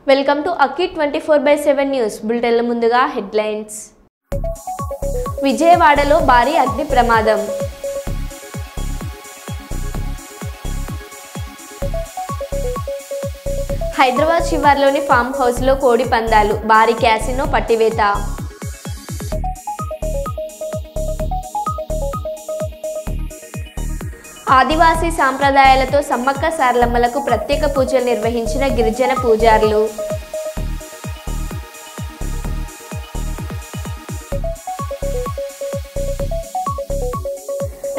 Welcome to Akki 24/7 news బులెటిన్ల ముందుగా headlines. విజయవాడలో భారీ అగ్ని ప్రమాదం. హైదరాబాద్ శివార్లోని ఫామ్ హౌస్లో కోడి పందాలు, భారీ క్యాసినో పట్టివేత. ఆదివాసీ సాంప్రదాయాలతో సమ్మక్క సారలమ్మలకు ప్రత్యేక పూజలు నిర్వహించిన గిరిజన పూజారులు.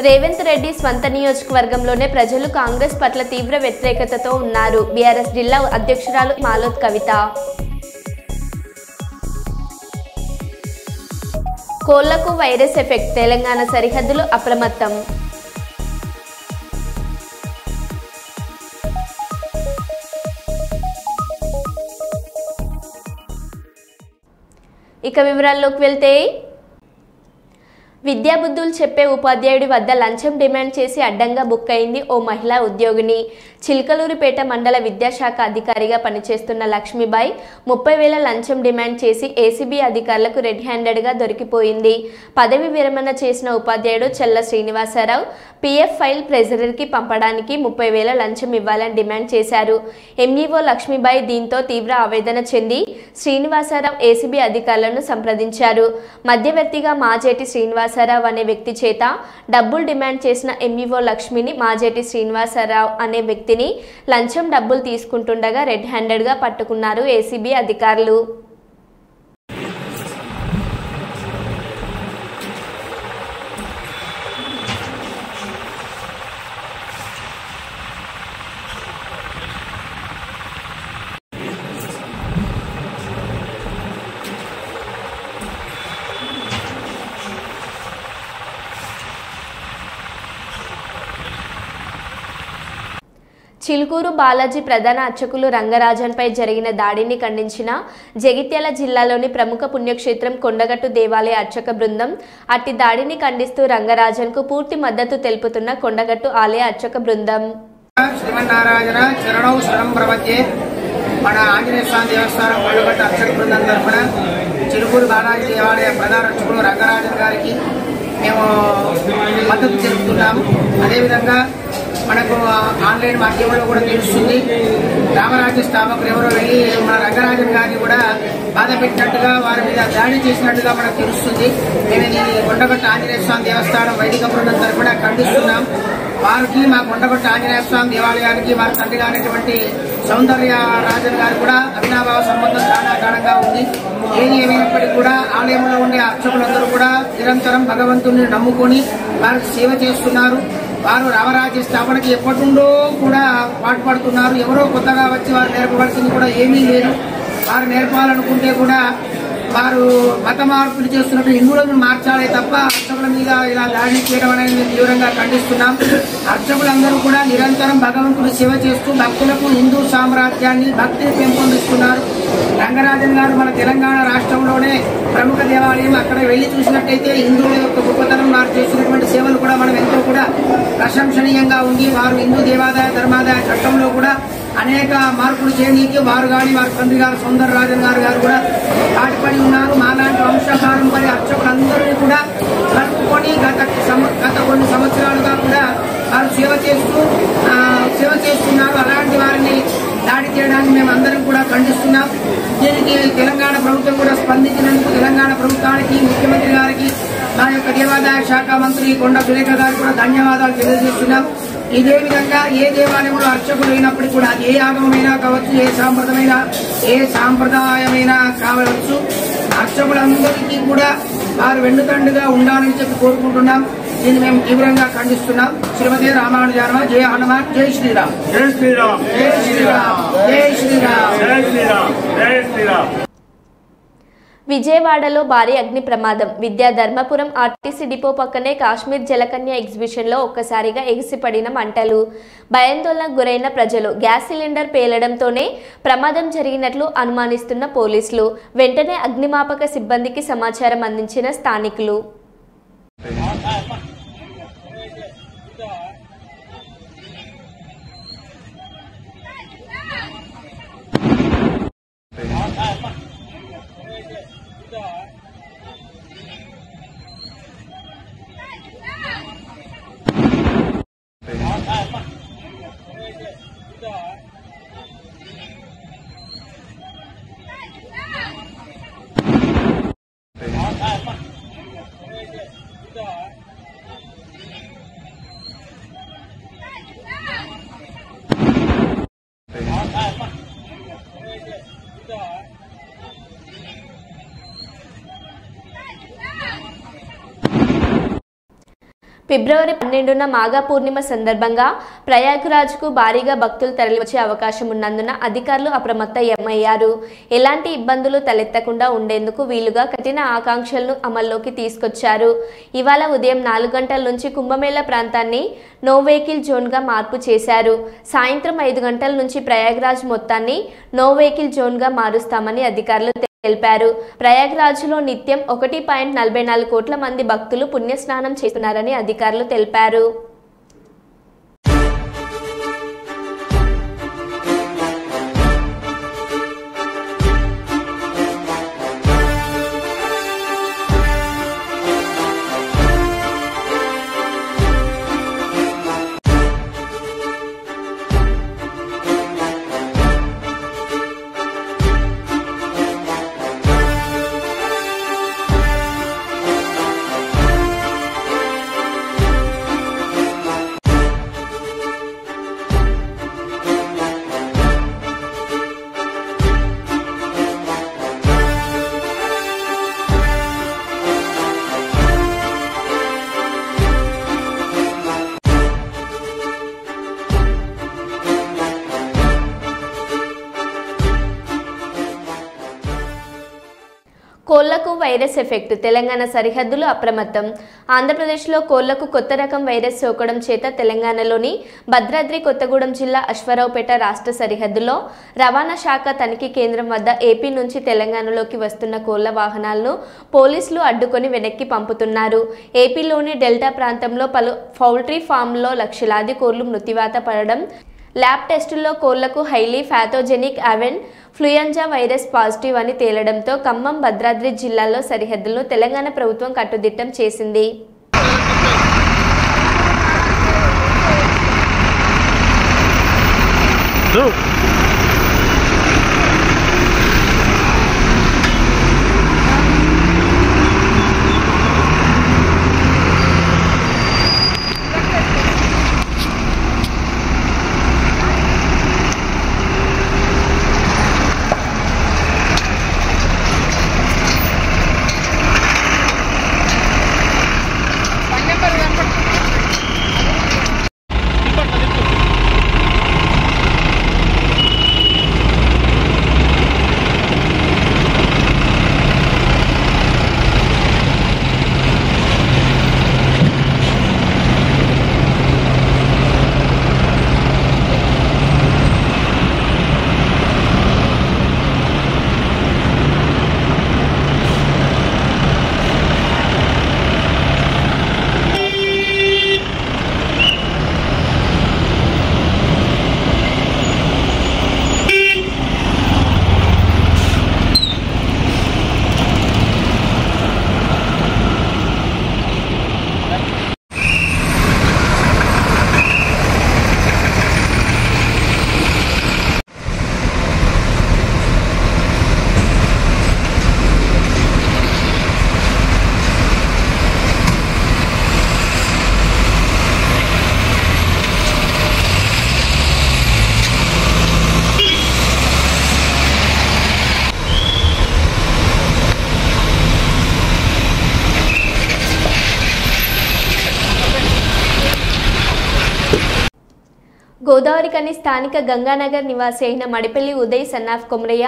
రేవంత్ రెడ్డి స్వంత నియోజకవర్గంలోనే ప్రజలు కాంగ్రెస్ పట్ల తీవ్ర వ్యతిరేకతతో ఉన్నారు. బీఆర్ఎస్ జిల్లా అధ్యక్షురాలు మాలోత్ కవిత. కోళ్లకు వైరస్ ఎఫెక్ట్, తెలంగాణ సరిహద్దులు అప్రమత్తం. ఇక వివరాల్లోకి వెళ్తే, విద్యాబుద్ధులు చెప్పే ఉపాధ్యాయుడి వద్ద లంచం డిమాండ్ చేసి అడ్డంగా బుక్ అయింది ఓ మహిళా ఉద్యోగిని. చిలకలూరిపేట మండల విద్యాశాఖ అధికారిగా పనిచేస్తున్న లక్ష్మీబాయి 30,000 లంచం డిమాండ్ చేసి ఏసీబీ అధికారులకు రెడ్ హ్యాండెడ్గా దొరికిపోయింది. పదవి విరమణ చేసిన ఉపాధ్యాయుడు చెల్ల శ్రీనివాసరావు పీఎఫ్ ఫైల్ ట్రెజరీకి పంపడానికి 30,000 లంచం ఇవ్వాలని డిమాండ్ చేశారు. ఎంఈఓ లక్ష్మీబాయి దీంతో తీవ్ర ఆవేదన చెంది శ్రీనివాసరావు ఏసీబీ అధికారులను సంప్రదించారు. మధ్యవర్తిగా మాజేటి శ్రీనివాసరావు అనే వ్యక్తి చేత డబ్బులు డిమాండ్ చేసిన ఎంఈఓ లక్ష్మిని మాజేటి శ్రీనివాసరావు అనే వ్యక్తిని లంచం డబ్బులు తీసుకుంటుండగా రెడ్ హ్యాండెడ్గా పట్టుకున్నారు ఏసీబీ అధికారులు. చిలుకూరు బాలాజీ ప్రధాన అర్చకులు రంగరాజన్పై జరిగిన దాడిని ఖండించిన జగిత్యాల జిల్లాలోని ప్రముఖ పుణ్యక్షేత్రం కొండగట్టు దేవాలయ అర్చక బృందం అట్టి దాడిని ఖండిస్తూ రంగరాజన్కు పూర్తి మద్దతు తెలుపుతున్న కొండగట్టు ఆలయ అర్చక బృందం. శ్రీమన్నారాయణ చరణౌ శరణం ప్రపంచే. మన ఆంజనేయ స్వామి దేవస్థానం కొండగట్టు అర్చక బృందం తరఫున చిలుకూరు బాలాజీ దేవాలయ ప్రధాన అర్చకులు రంగరాజన్ గారికి మేము మద్దతు తెలుపుతున్నాము. అదేవిధంగా మనకు ఆన్లైన్ మాధ్యమంలో కూడా తెలుస్తుంది, రామరాజ్య స్థాపకులు ఎవరో వెళ్ళి మన రంగరాజన్ గారిని కూడా బాధ పెట్టినట్టుగా, వారి మీద దాడి చేసినట్టుగా మనకు తెలుస్తుంది. మేము దీన్ని కొండగట్టు ఆంజనేయ స్వామి దేవస్థానం వైదిక బృందం తరఫున ఖండిస్తున్నాం. వారికి మా కొండగట్టు ఆంజనేయ స్వామి దేవాలయానికి వారి తండ్రి గారైనటువంటి సౌందర్య రాజన్ గారు కూడా అవినాభావ సంబంధం చాలా గాఢంగా ఉంది. ఏది ఏమైనప్పటికీ కూడా ఆలయంలో ఉండే అర్చకులందరూ కూడా నిరంతరం భగవంతుని నమ్ముకొని వారికి సేవ చేస్తున్నారు. వారు రామరాజ్య స్థాపనకి ఎప్పటి నుండో కూడా పాటుపడుతున్నారు. ఎవరో కొత్తగా వచ్చి వారు నేర్పవలసింది కూడా ఏమీ లేదు. వారు నేర్పాలనుకుంటే కూడా వారు మత మార్పులు చేస్తున్నట్టు హిందువులను మార్చాలే తప్ప అర్చకుల మీద ఇలా దాడి చేయడం అనేది మేము తీవ్రంగా ఖండిస్తున్నాం. అర్చకులందరూ కూడా నిరంతరం భగవంతుని సేవ చేస్తూ భక్తులకు హిందూ సామ్రాజ్యాన్ని భక్తిని పెంపొందిస్తున్నారు. రంగరాజన్ గారు మన తెలంగాణ రాష్ట్రంలోనే ప్రముఖ దేవాలయం, అక్కడ వెళ్లి చూసినట్టయితే హిందువుల యొక్క గొప్పతనం వారు చేస్తున్నటువంటి సేవలు కూడా మనం ఎంతో కూడా ప్రశంసనీయంగా ఉంది. వారు హిందూ దేవాదాయ ధర్మాదాయ చట్టంలో కూడా అనేక మార్పులు చేయడానికి వారు కానీ వారి తండ్రి గారు సౌందర రాజన్ గారు కూడా పాటుపడి ఉన్నారు. మాలాంటి వంశపారంపర్య అర్చకులందరినీ కూడా కలుపుకొని గత కొన్ని సంవత్సరాలుగా కూడా వారు సేవ చేస్తున్నారు. అలాంటి వారిని దాడి చేయడానికి మేము అందరం కూడా ఖండిస్తున్నాం. దీనికి తెలంగాణ ప్రభుత్వం కూడా స్పందించినందుకు తెలంగాణ ప్రభుత్వానికి, ముఖ్యమంత్రి గారికి, మా యొక్క దేవాదాయ శాఖ మంత్రి కొండ సురేఖ గారికి కూడా ధన్యవాదాలు తెలియజేస్తున్నాం. ఇదే విధంగా ఏ దేవాలయంలో అర్చకులు అయినప్పటికీ కూడా ఏ ఆగమమైనా కావచ్చు, ఏ సాంప్రదాయమైనా కావచ్చు, అర్చకులందరికీ కూడా వారు వెన్నుదండుగా ఉండాలని చెప్పి కోరుకుంటున్నాం. దీన్ని మేము తీవ్రంగా ఖండిస్తున్నాం. శ్రీమతి రామానుజానమ. జయ హనుమాన్. జై శ్రీరామ్. జై శ్రీరామ్. జై శ్రీరామ్. జై శ్రీరామ్. జై శ్రీరామ్. జై శ్రీరామ్. విజయవాడలో భారీ అగ్ని ప్రమాదం. విద్యా ధర్మపురం ఆర్టీసీ డిపో పక్కనే కాశ్మీర్ జలకన్య ఎగ్జిబిషన్లో ఒక్కసారిగా ఎగిసిపడిన మంటలు. భయాందోళనకు గురైన ప్రజలు. గ్యాస్ సిలిండర్ పేలడంతోనే ప్రమాదం జరిగినట్లు అనుమానిస్తున్న పోలీసులు. వెంటనే అగ్నిమాపక సిబ్బందికి సమాచారం అందించిన స్థానికులు. ఫిబ్రవరి 12న మాఘ పూర్ణిమ సందర్భంగా ప్రయాగ్రాజ్కు భారీగా భక్తులు తరలివచ్చే అవకాశం ఉన్నందున అధికారులు అప్రమత్తమయ్యారు. ఎలాంటి ఇబ్బందులు తలెత్తకుండా ఉండేందుకు వీలుగా కఠిన ఆకాంక్షలను అమల్లోకి తీసుకొచ్చారు. ఇవాళ ఉదయం 4 గంటల నుంచి కుంభమేళా ప్రాంతాన్ని నో వెహికల్ జోన్గా మార్పు చేశారు. సాయంత్రం 5 గంటల నుంచి ప్రయాగ్రాజ్ మొత్తాన్ని నో వెహికల్ జోన్గా మారుస్తామని అధికారులు తెలిపారు. ప్రయాగ్రాజ్లో నిత్యం 1.44 కోట్ల మంది భక్తులు పుణ్యస్నానం చేస్తున్నారని అధికారులు తెలిపారు. కోళ్లకు వైరస్ ఎఫెక్ట్. తెలంగాణ సరిహద్దులు అప్రమత్తం. ఆంధ్రప్రదేశ్లో కోళ్లకు కొత్త రకం వైరస్ సోకడం చేత తెలంగాణలోని భద్రాద్రి కొత్తగూడెం జిల్లా అశ్వారావుపేట రాష్ట్ర సరిహద్దులో రవాణా శాఖ తనిఖీ కేంద్రం వద్ద ఏపీ నుంచి తెలంగాణలోకి వస్తున్న కోళ్ల వాహనాలను పోలీసులు అడ్డుకొని వెనక్కి పంపుతున్నారు. ఏపీలోని డెల్టా ప్రాంతంలో పలు పౌల్ట్రీ ఫామ్లో లక్షలాది కోళ్లు మృత్యువాత పడడం, ల్యాబ్ టెస్టుల్లో కోళ్లకు highly pathogenic avian influenza virus positive అని తేలడంతో ఖమ్మం, భద్రాద్రి జిల్లాల్లో సరిహద్దులను తెలంగాణ ప్రభుత్వం కట్టుదిట్టం చేసింది. గోదావరికని స్థానిక గంగానగర్ నివాసి అయిన మడిపల్లి ఉదయ్ సన్నాఫ్ కొమరయ్య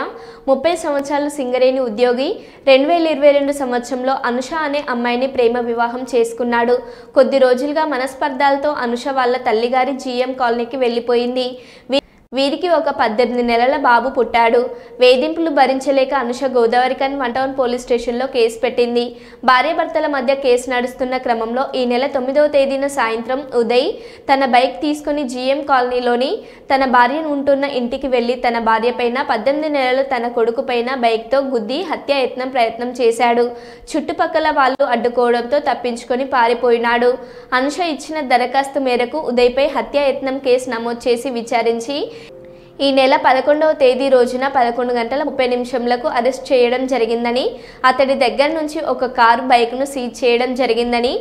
30 సంవత్సరాలు సింగరేణి ఉద్యోగి 2022 సంవత్సరంలో అనుష అనే అమ్మాయిని ప్రేమ వివాహం చేసుకున్నాడు. కొద్ది రోజులుగా మనస్పర్ధాలతో అనుష వాళ్ళ తల్లిగారి జీఎం కాలనీకి వెళ్లిపోయింది. వీరికి ఒక 18 నెలల బాబు పుట్టాడు. వేధింపులు భరించలేక అనుష గోదావరికని 1 టౌన్ పోలీస్ స్టేషన్లో కేసు పెట్టింది. భార్యాభర్తల మధ్య కేసు నడుస్తున్న క్రమంలో ఈ నెల 9వ తేదీన సాయంత్రం ఉదయ్ తన బైక్ తీసుకుని జీఎం కాలనీలోని తన భార్యను ఉంటున్న ఇంటికి వెళ్లి తన భార్యపైన 18 నెలలు తన కొడుకు పైన బైక్తో గుద్ది హత్యాయత్నం ప్రయత్నం చేశాడు. చుట్టుపక్కల వాళ్ళు అడ్డుకోవడంతో తప్పించుకొని పారిపోయినాడు. అనుష ఇచ్చిన దరఖాస్తు మేరకు ఉదయ్పై హత్యాయత్నం కేసు నమోదు చేసి విచారించి ఈ నెల 11వ తేదీ రోజున 11:30 అరెస్ట్ చేయడం జరిగిందని, అతడి దగ్గర నుంచి ఒక కారు బైక్ను సీజ్ చేయడం జరిగిందని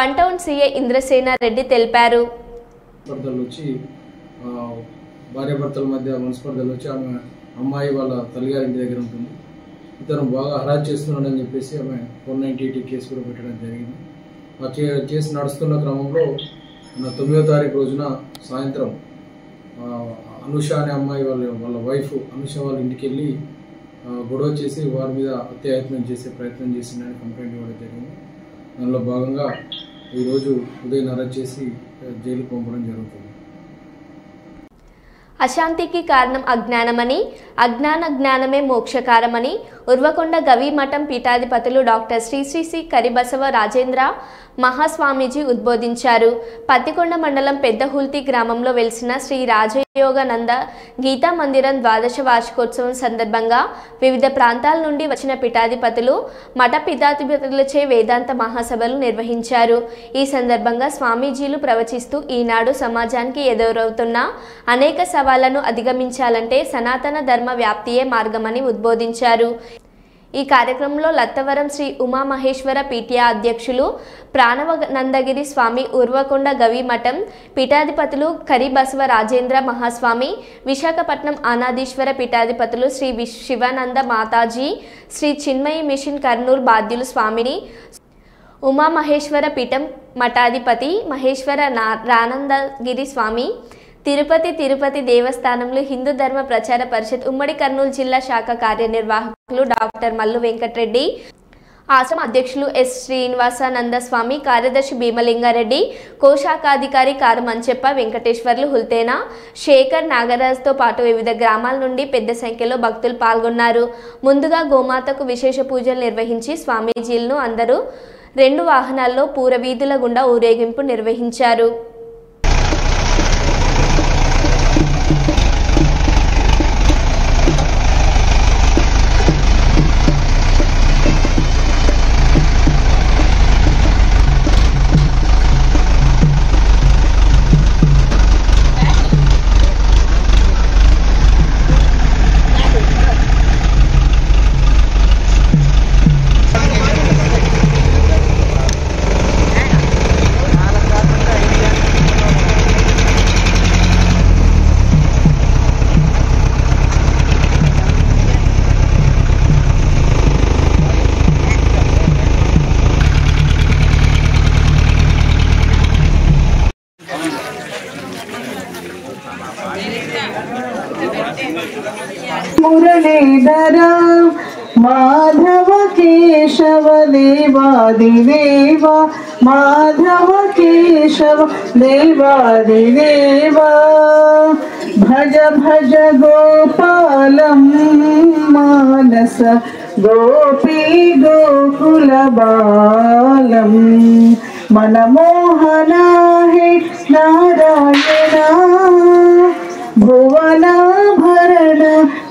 1 టౌన్ సీఐ ఇంద్రసేన రెడ్డి తెలిపారు. భార్యాభర్తల మధ్య మనస్పర్ధలు వచ్చి ఆమె అమ్మాయి వాళ్ళ తల్లిగారింటి దగ్గర ఉంటుంది. ఇతను బాగా హరాజ్ చేస్తున్నాడని చెప్పేసి ఆమె 498 కేసు కూడా పెట్టడం జరిగింది. ఆ కేసు నడుస్తున్న క్రమంలో 9వ తారీఖు రోజున సాయంత్రం అనుష అనే అమ్మాయి వాళ్ళ వైఫ్ అనుష వాళ్ళ ఇంటికి వెళ్ళి గొడవ చేసి వారి మీద హత్యాయత్నం చేసే ప్రయత్నం చేసిందని కంప్లైంట్ ఇవ్వడం జరిగింది. దానిలో భాగంగా ఈరోజు ఉదయం అరెస్ట్ చేసి జైలుకు పంపడం జరుగుతుంది. అశాంతికి కారణం అజ్ఞానమని, అజ్ఞాన జ్ఞానమే మోక్షకారమని ఉర్వకొండ గవి మఠం పీఠాధిపతులు డాక్టర్ శ్రీ శ్రీ శ్రీ కరిబసవ రాజేంద్ర మహాస్వామీజీ ఉద్బోధించారు. పత్తికొండ మండలం పెద్దహుల్తి గ్రామంలో వెలిసిన శ్రీ రాజయోగానంద గీతా మందిరం 12వ వార్షికోత్సవం సందర్భంగా వివిధ ప్రాంతాల నుండి వచ్చిన పీఠాధిపతులు మఠ పీఠాధిపతులచే వేదాంత మహాసభలు నిర్వహించారు. ఈ సందర్భంగా స్వామీజీలు ప్రవచిస్తూ ఈనాడు సమాజానికి ఎదురవుతున్న అనేక సవాళ్లను అధిగమించాలంటే సనాతన ధర్మ వ్యాప్తియే మార్గమని ఉద్బోధించారు. ఈ కార్యక్రమంలో లత్తవరం శ్రీ ఉమామహేశ్వర పీఠియా అధ్యక్షులు ప్రాణవనందగిరి స్వామి, ఉర్వకొండ గవి మఠం పీఠాధిపతులు కరిబసవ రాజేంద్ర మహాస్వామి, విశాఖపట్నం అనాథీశ్వర పీఠాధిపతులు శ్రీ శివానంద మాతాజీ, శ్రీ చిన్మయి మిషన్ కర్నూలు బాధ్యులు స్వామిని, ఉమామహేశ్వర పీఠం మఠాధిపతి మహేశ్వర రానందగిరి స్వామి, తిరుపతి దేవస్థానంలో హిందూ ధర్మ ప్రచార పరిషత్ ఉమ్మడి కర్నూలు జిల్లా శాఖ కార్యనిర్వాహకులు డాక్టర్ మల్లు వెంకటరెడ్డి, ఆశ్రమ అధ్యక్షులు ఎస్ శ్రీనివాసానంద స్వామి, కార్యదర్శి భీమలింగారెడ్డి, కోశాఖాధికారి కారు మంచెప్ప వెంకటేశ్వర్లు, హుల్తేనా శేఖర్, నాగరాజ్తో పాటు వివిధ గ్రామాల నుండి పెద్ద సంఖ్యలో భక్తులు పాల్గొన్నారు. ముందుగా గోమాతకు విశేష పూజలు నిర్వహించి స్వామీజీలను అందరూ 2 వాహనాల్లో పూరవీధుల గుండా ఊరేగింపు నిర్వహించారు. मुरलीधर माधव केशव देवादिदेव, माधव केशव देवादिदेव, भज भज गोपालं मानस गोपी गोकुल बालं, मनमोहना हे नारायणा, भुवनाभरण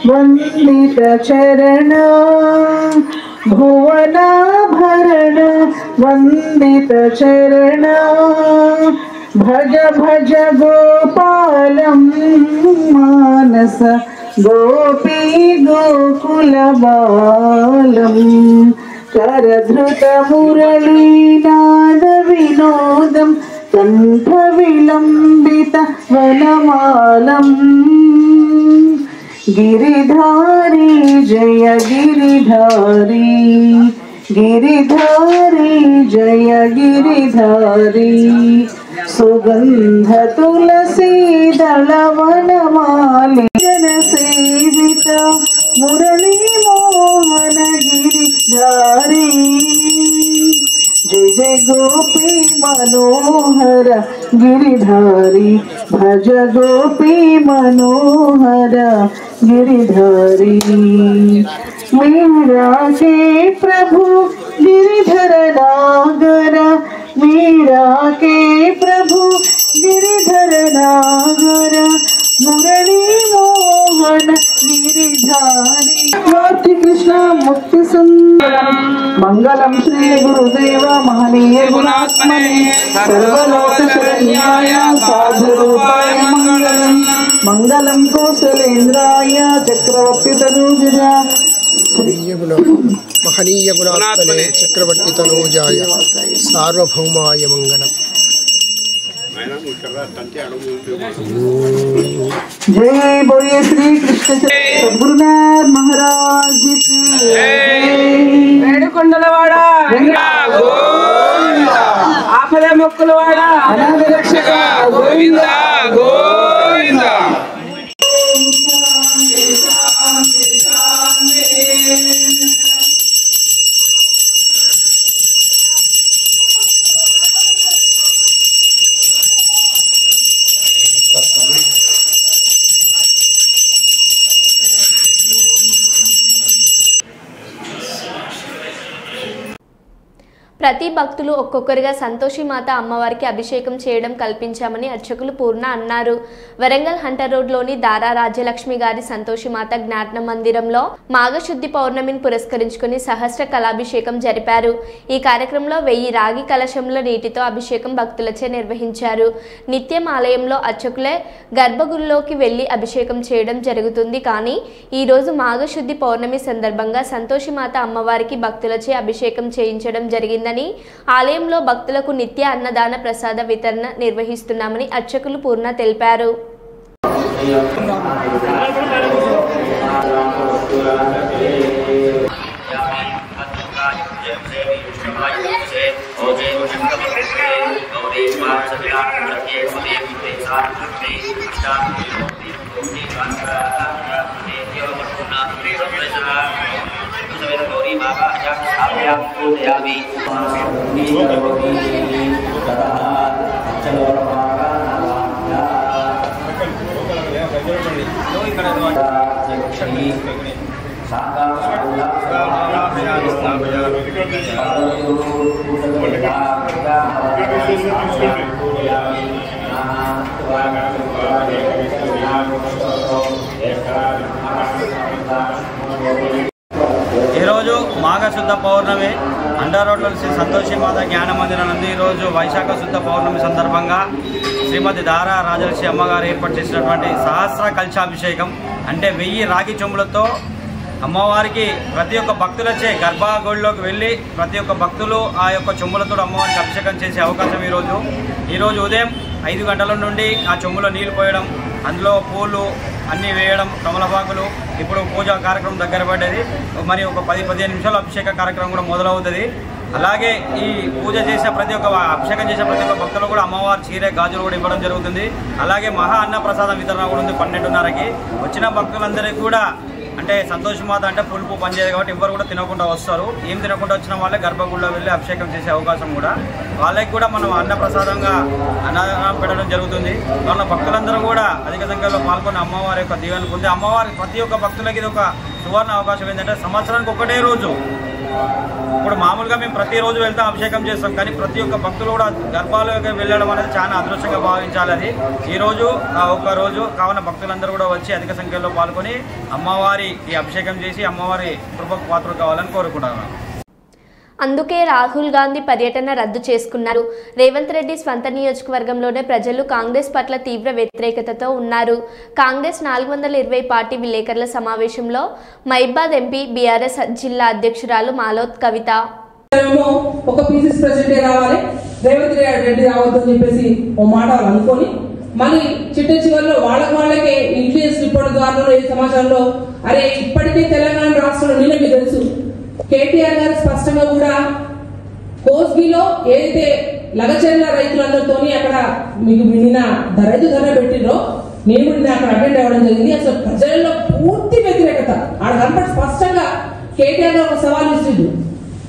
वंदित चरण, भुवनाभरण वंदित चरण, भज भज गोपालं मानस गोपी गोकुल बालं, करधृत मुरलीनाद विनोदं कंठ विलंबित वनमालं, गिरिधारी जय गिरिधारी, गिरिधारी जय गिरिधारी, सुगंध तुलसी दल वनमाली, जन सेवित मुरली मोहन गिरिधारी, जय जय गोपी मनोहर गिरिधारी, भज गोपी मनोहर गिरिधारी, मीरा के प्रभु गिरिधर नागर, मीरा के प्रभु गिरिधर नागर, मुरली मोहन गिरिधारी, मूर्ति कृष्ण मुक्ति सुंदरम, मंगलम श्री गुरुदेव महनीय गुणात्मने, सर्वलोक शरण्याय साधुरूपाय मंगलम, मंगलम कौशलेन्द्राय चक्रवर्ती तनूजा, महनीय गुणात्मने चक्रवर्ती तनूजाय सार्वभौमाय मंगलम। जय बोलिए श्री कृष्ण सद्गुरुनाथ महाराज की వేడుకొండలవాడ ఆపద మొక్కులవాడ అనాథ రక్షక గోవింద గోవింద. ప్రతి భక్తులు ఒక్కొక్కరిగా సంతోషిమాత అమ్మవారికి అభిషేకం చేయడం కల్పించామని అర్చకులు పూర్ణ అన్నారు. వరంగల్ హంటర్ రోడ్లోని దారా రాజ్యలక్ష్మి గారి సంతోషిమాత జ్ఞాన మందిరంలో మాఘశుద్ధి పౌర్ణమిని పురస్కరించుకుని సహస్ర కళాభిషేకం జరిపారు. ఈ కార్యక్రమంలో 1000 రాగి కలశంలో నీటితో అభిషేకం భక్తులచే నిర్వహించారు. నిత్యం ఆలయంలో అర్చకులే గర్భగుడిలోకి వెళ్లి అభిషేకం చేయడం జరుగుతుంది. కానీ ఈ రోజు మాఘశుద్ధి పౌర్ణమి సందర్భంగా సంతోషిమాత అమ్మవారికి భక్తులచే అభిషేకం చేయించడం జరిగిందని, ఆలయంలో భక్తులకు నిత్య అన్నదాన ప్రసాద వితరణ నిర్వహిస్తున్నామని అర్చకులు పూర్ణ తెలిపారు. ఈరోజు మాఘశుద్ధ పౌర్ణమి హంటర్ రోడ్లో శ్రీ సంతోషిమాత జ్ఞాన మందిరం నందు ఈరోజు వైశాఖ శుద్ధ పౌర్ణమి సందర్భంగా శ్రీమతి దారా రాజలక్ష్మి అమ్మగారు ఏర్పాటు చేసినటువంటి సహస్ర కలశాభిషేకం అంటే 1000 రాగి చెంబులతో అమ్మవారికి ప్రతి ఒక్క భక్తులచే గర్భగుడిలోకి వెళ్ళి ప్రతి ఒక్క భక్తులు ఆ యొక్క చెంబులతో అమ్మవారికి అభిషేకం చేసే అవకాశం ఈరోజు ఉదయం 5 గంటల నుండి ఆ చెంబులో నీళ్లు పోయడం, అందులో పూలు అన్నీ వేయడం, తమలపాకులు, ఇప్పుడు పూజా కార్యక్రమం దగ్గర పడ్డది. మరి ఒక 10-15 నిమిషాలు అభిషేక కార్యక్రమం కూడా మొదలవుతుంది. అలాగే ఈ పూజ చేసే ప్రతి ఒక్క అభిషేకం చేసే ప్రతి ఒక్క భక్తులు కూడా అమ్మవారి చీరే గాజులు కూడా ఇవ్వడం జరుగుతుంది. అలాగే మహా అన్న ప్రసాదం వితరణ కూడా ఉంది 12:30కి. వచ్చిన భక్తులందరికీ కూడా అంటే సంతోషమాత అంటే పులుపు పనిచేయదు కాబట్టి ఎవరు కూడా తినకుండా వస్తారు. ఏం తినకుండా వచ్చిన వాళ్ళే గర్భగుడిలో వెళ్ళి అభిషేకం చేసే అవకాశం కూడా వాళ్ళకి కూడా మనం అన్న ప్రసాదంగా అన్నదానం పెట్టడం జరుగుతుంది. వాళ్ళ భక్తులందరూ కూడా అధిక సంఖ్యలో పాల్గొని అమ్మవారి యొక్క దీవెనలు పొంది అమ్మవారి ప్రతి ఒక్క భక్తులకి ఇది ఒక సువర్ణ అవకాశం ఏంటంటే సంవత్సరానికి ఒకటే రోజు. ఇప్పుడు మామూలుగా మేము ప్రతిరోజు వెళ్తాం అభిషేకం చేస్తాం, కానీ ప్రతి ఒక్క భక్తులు కూడా గర్భాలలోకి వెళ్ళడం అనేది చాలా అదృష్టంగా భావించాలి. అది ఈరోజు ఒక్క రోజు కావున భక్తులందరూ కూడా వచ్చి అధిక సంఖ్యలో పాల్గొని అమ్మవారి ఈ అభిషేకం చేసి అమ్మవారి కృపకు పాత్రలు కావాలని కోరుకుంటున్నాను. అందుకే రాహుల్ గాంధీ పర్యటన రద్దు చేసుకున్నారు. రేవంత్ రెడ్డి స్వంత నియోజకవర్గంలోనే ప్రజలు కాంగ్రెస్ పట్ల తీవ్ర వ్యతిరేకతతో ఉన్నారు. కాంగ్రెస్ 420 పార్టీ విలేకరుల సమావేశంలో మహిబాద్ ఎంపీ బీఆర్ఎస్ జిల్లా అధ్యక్షురాలు మాలోత్ కవిత ఒక పీసీసీ ప్రెసిడెంట్ రావాలి, రేవంత్ రెడ్డి రావద్దని చెప్పేసి ఓ మాట అనుకొని మళ్ళీ చిట్ట చివరిలో వాళ్ళకే ఇంటెలిజెన్స్ రిపోర్ట్ ద్వారా ఈ సమాచారంలో అరే ఇప్పటికే తెలంగాణ రాష్ట్రంలో నిన్న మీకు తెలుసు కేటీఆర్ గారు స్పష్టంగా కూడా కోస్గిలో ఏదైతే లగచర్ల రైతులందరితో అక్కడ మీకు నిన్న రైతు ధర పెట్టినో నేను కూడా అక్కడ అటెండ్ అవ్వడం జరిగింది. అసలు ప్రజల్లో పూర్తి వ్యతిరేకత ఆడ కనపడి స్పష్టంగా కేటీఆర్ ఒక సవాల్ ఇస్తుంది,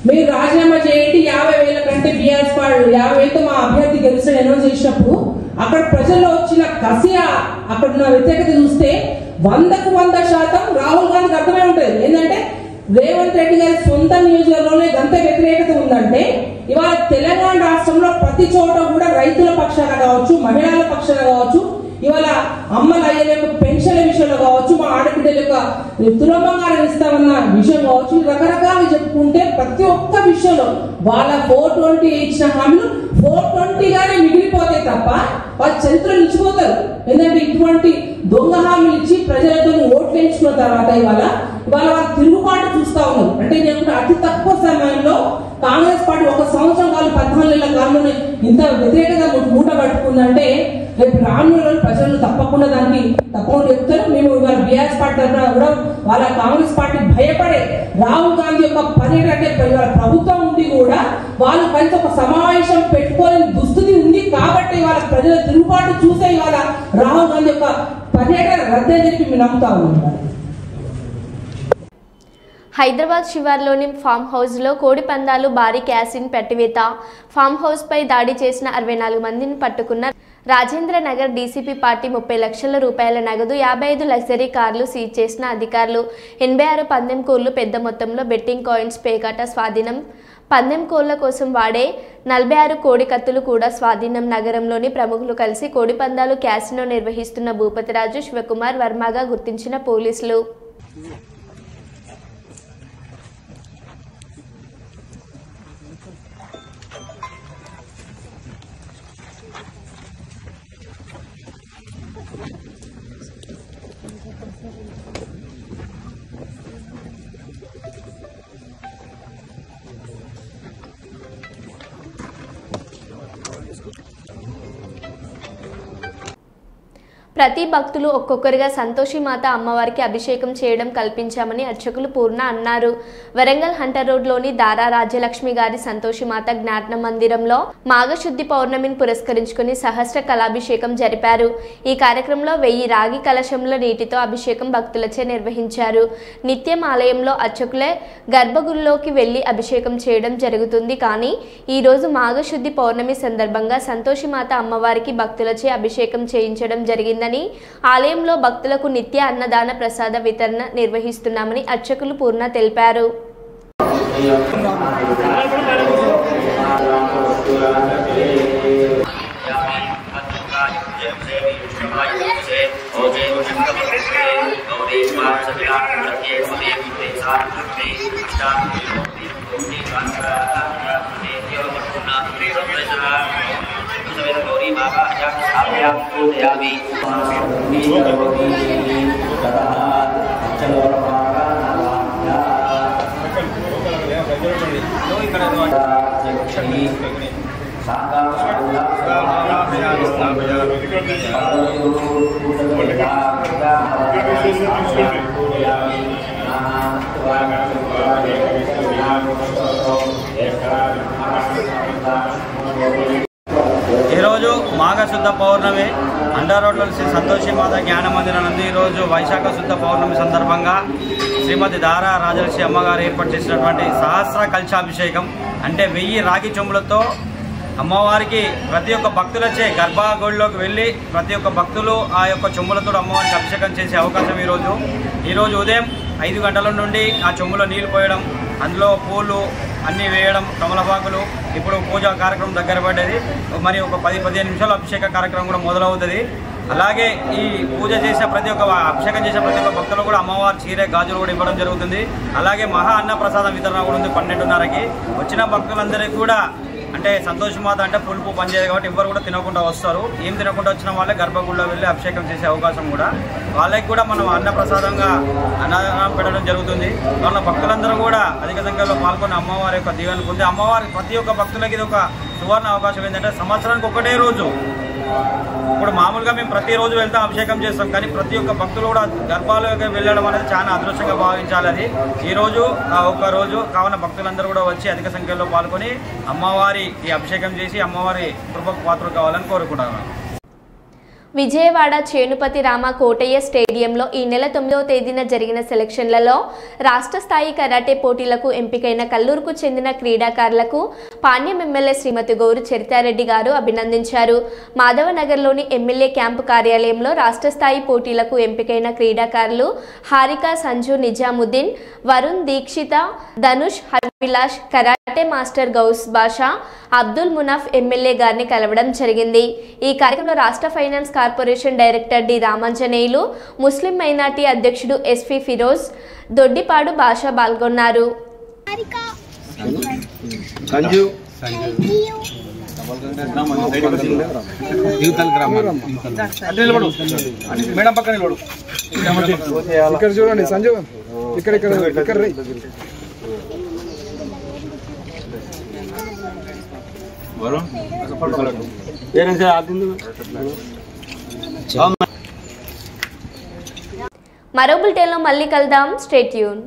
మీరు రాజీనామా చేయండి 50,000 కంటే బీఆర్ఎస్ 50,000తో మా అభ్యర్థి గెలిచిన అనౌన్స్ చేసినప్పుడు అక్కడ ప్రజల్లో వచ్చిన కసి అక్కడ ఉన్న వ్యతిరేకత చూస్తే 100% రాహుల్ గాంధీకి అర్థమై ఉంటుంది. ఏంటంటే రేవంత్ రెడ్డి గారి సొంత నియోజకవర్గంలో ఎంత వ్యతిరేకత ఉందంటే ఇవాళ తెలంగాణ రాష్ట్రంలో ప్రతి చోట కూడా రైతుల పక్షాన కావచ్చు, మహిళల పక్షాన కావచ్చు, ఇవాళ అమ్మల అయ్యల యొక్క పెన్షన్ల విషయంలో కావచ్చు, మా ఆడబిడ్డల యొక్క తులబంగారం ఇస్తామన్న విషయం కావచ్చు, రకరకాలు చెప్పుకుంటే ప్రతి ఒక్క విషయంలో వాళ్ళ 420 ఇచ్చిన హామీలు 420గానే మిగిలిపోతాయి తప్ప వాళ్ళ చరిత్ర నిలిచిపోతారు. ఎందుకంటే ఇటువంటి దొంగ హామీలు ఇచ్చి ప్రజలతో ఓట్లు ఎంచుకున్న తర్వాత ఇవాళ వాళ్ళు తిరుగుబాటు చూస్తా ఉన్నారు. అంటే నేను అతి తక్కువ సమయంలో కాంగ్రెస్ పార్టీ ఒక సంవత్సరం కాలం 14 నెలల కాలంలో ఇంత వ్యతిరేకంగా మూట పట్టుకుందంటే రేపు రానున్న ప్రజలు తప్పకుండా దానికి తప్పకుండా చెప్తారు. మేము ఇవాళ బీఆర్ఎస్ పార్టీ తరఫున కూడా వాళ్ళ కాంగ్రెస్ పార్టీ భయపడే రాహుల్ గాంధీ యొక్క పర్యటన అంటే ఇవాళ ప్రభుత్వం ఉండి కూడా వాళ్ళు కలిసి ఒక సమావేశం పెట్టుకోలేని దుస్థితి ఉంది కాబట్టి వాళ్ళ ప్రజల తిరుగుబాటు చూసే ఇవాళ రాహుల్ గాంధీ యొక్క పర్యటన రద్దని చెప్పి మేము నమ్ముతా ఉన్నాం. హైదరాబాద్ శివార్లోని ఫామ్ హౌస్లో కోడి పందాలు భారీ క్యాసిన్ పెట్టివేత. ఫామ్ హౌస్పై దాడి చేసిన 64 మందిని పట్టుకున్న రాజేంద్ర నగర్ డీసీపీ పార్టీ 30 లక్షల రూపాయల నగదు, 55 లగ్జరీ కార్లు సీజ్ చేసిన అధికారులు. 86 పందెం కోళ్లు, పెద్ద మొత్తంలో బెట్టింగ్ కాయిన్స్, పేకాట స్వాధీనం. పందెం కోళ్ల కోసం వాడే 46 కోడి కత్తులు కూడా స్వాధీనం. నగరంలోని ప్రముఖులు కలిసి కోడి పందాలు క్యాసినో నిర్వహిస్తున్న భూపతిరాజు, శివకుమార్ వర్మగా గుర్తించిన పోలీసులు. ప్రతి భక్తులు ఒక్కొక్కరిగా సంతోషిమాత అమ్మవారికి అభిషేకం చేయడం కల్పించామని అర్చకులు పూర్ణ అన్నారు. వరంగల్ హంటర్ రోడ్లోని దారా రాజ్యలక్ష్మి గారి సంతోషిమాత జ్ఞాన మందిరంలో మాఘశుద్ధి పౌర్ణమిని పురస్కరించుకుని సహస్ర కళాభిషేకం జరిపారు. ఈ కార్యక్రమంలో 1000 రాగి కలశంలో నీటితో అభిషేకం భక్తులచే నిర్వహించారు. నిత్యం ఆలయంలో అర్చకులే గర్భగుడిలోకి వెళ్లి అభిషేకం చేయడం జరుగుతుంది. కానీ ఈ రోజు మాఘశుద్ధి పౌర్ణమి సందర్భంగా సంతోషిమాత అమ్మవారికి భక్తులచే అభిషేకం చేయించడం జరిగింది. ఆలయంలో భక్తులకు నిత్య అన్నదాన ప్రసాద వితరణ నిర్వహిస్తున్నామని అర్చకులు పూర్ణ తెలిపారు. ఈరోజు మాఘశుద్ధ పౌర్ణమి అండర్ రోడ్లోని శ్రీ సంతోషిమాత జ్ఞాన మందిరం నందు ఈరోజు వైశాఖ శుద్ధ పౌర్ణమి సందర్భంగా శ్రీమతి దారా రాజలక్ష్మి అమ్మగారు ఏర్పాటు చేసినటువంటి సహస్ర కలశాభిషేకం అంటే 1000 రాగి చెంబులతో అమ్మవారికి ప్రతి ఒక్క భక్తులచే గర్భగుడిలోకి వెళ్ళి ప్రతి ఒక్క భక్తులు ఆ యొక్క చెంబులతో అమ్మవారికి అభిషేకం చేసే అవకాశం ఈరోజు ఉదయం 5 గంటల నుండి ఆ చెంబులో నీళ్లు పోయడం, అందులో పూలు అన్నీ వేయడం, కమలపాకులు. ఇప్పుడు పూజా కార్యక్రమం దగ్గర పడ్డది. మరి ఒక 10-15 నిమిషాలు అభిషేక కార్యక్రమం కూడా మొదలవుతుంది. అలాగే ఈ పూజ చేసే ప్రతి ఒక్క అభిషేకం చేసే ప్రతి ఒక్క భక్తులు కూడా అమ్మవారి చీరే గాజులు కూడా ఇవ్వడం జరుగుతుంది. అలాగే మహా అన్న ప్రసాదం వితరణ కూడా ఉంది 12:30కి. వచ్చిన భక్తులందరికీ కూడా అంటే సంతోషమాత అంటే పులుపు పనిచేయదు కాబట్టి ఎవరు కూడా తినకుండా వస్తారు. ఏం తినకుండా వచ్చిన వాళ్ళే గర్భగుడిలో వెళ్ళి అభిషేకం చేసే అవకాశం కూడా వాళ్ళకి కూడా మనం అన్న ప్రసాదంగా అన్నదానం పెట్టడం జరుగుతుంది. వాళ్ళ భక్తులందరూ కూడా అధిక సంఖ్యలో పాల్గొని అమ్మవారి యొక్క దీవెన పొంది అమ్మవారి ప్రతి ఒక్క భక్తులకి ఇది ఒక సువర్ణ అవకాశం ఏంటంటే సంవత్సరానికి ఒకటే రోజు. ఇప్పుడు మామూలుగా మేము ప్రతిరోజు వెళ్తాం అభిషేకం చేస్తాం, కానీ ప్రతి ఒక్క భక్తులు కూడా గర్భాలలోకి వెళ్ళడం అనేది చాలా అదృష్టంగా భావించాలి. అది ఈరోజు ఒక్క రోజు కావున భక్తులందరూ కూడా వచ్చి అధిక సంఖ్యలో పాల్గొని అమ్మవారి ఈ అభిషేకం చేసి అమ్మవారి కృపకు పాత్రలు కావాలని కోరుకుంటున్నాను. విజయవాడ చేనుపతి రామ కోటయ్య స్టేడియంలో ఈ నెల 9వ తేదీన జరిగిన సెలక్షన్లలో రాష్ట్ర స్థాయి కరాటే పోటీలకు ఎంపికైన కల్లూరుకు చెందిన క్రీడాకారులకు పాణ్యం ఎమ్మెల్యే శ్రీమతి గౌరు చరితారెడ్డి గారు అభినందించారు. మాధవనగర్లోని ఎమ్మెల్యే క్యాంపు కార్యాలయంలో రాష్ట్ర స్థాయి పోటీలకు ఎంపికైన క్రీడాకారులు Harika, Sanju, Nizamuddin, Varun, Dikshita, Dhanush, Harvilash, karate master Gous Basha, Abdul Munaf MLA గారిని కలవడం జరిగింది. ఈ కార్యక్రమంలో రాష్ట్ర finance corporation director D Ramanjaneyulu, Muslim minority అధ్యక్షుడు ఎస్పీ ఫిరోజ్, దొడ్డిపాడు భాష పాల్గొన్నారు. చూడండి సంజు ఇక్కడ మరో బులెటిన్లో మళ్ళీ కలుద్దాం. Stay tune.